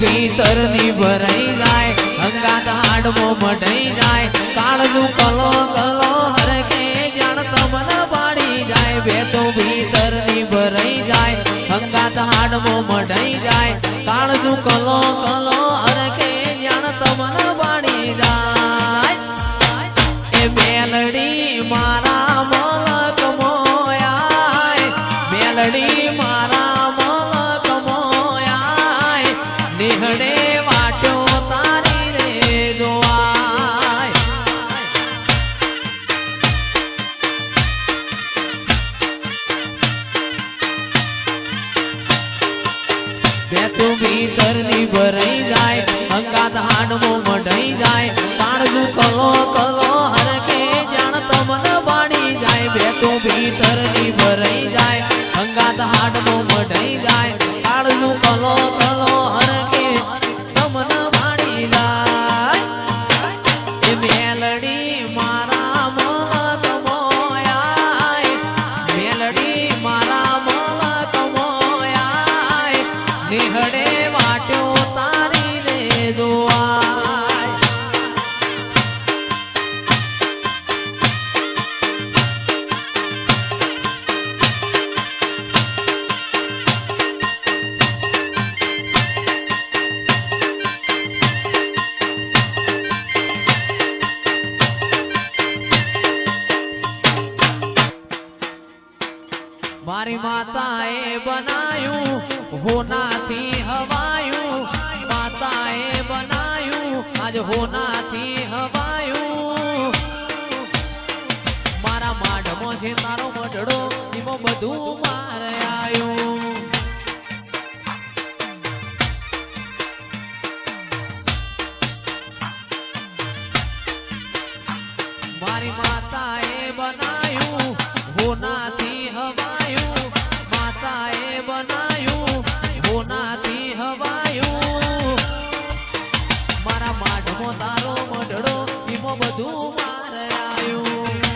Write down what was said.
ભીતરની ભરાઈ જાય અંગાત હાડમો મઢાઈ જાય કાળનું કલો કલો હરકે જાણ તમને પાડી જાય બેતું ભીતરની ભરાઈ જાય અંગાત હાડમો મઢાઈ જાય કાળનું કલો કલો હરકે જાણ તમને પાડી જાય એ મેલડી મારા મલક મોયાય મેલડી મારા મલક મોયાય નિહળે વાટ્યો તારી રે જોવાય બેતું ભીતરની ભરાઈ જાય અંગાત હાડમો મઢાઈ જાય કાળનું કલો કલો હરકે જાણ તમને બાણી જાય બેતું ભીતરની ભરાઈ જાય અંગાત હાડમો મઢાઈ જાય કાળનું કલો કલો હરકે તમને બાણી જાય એ મેલડી મારા મલક મોયાય મેલડી મારા મલક મોયાય નિહળે વાટ્યો તારી રે જોવાય મારી માતાએ બનાયું હોનાથી હવાયું માતાએ બનાયું આજ હોનાથી હવાયું મારા માઢમો છે તારો મઢડો એમાં બધું મારે આયું મારી માતાએ બનાયું હોનાથી હવાયું માતાએ બનાયું હોનાથી હવાયું મારા માઢમો તારો મઢડો એમાં બધું મારે આયું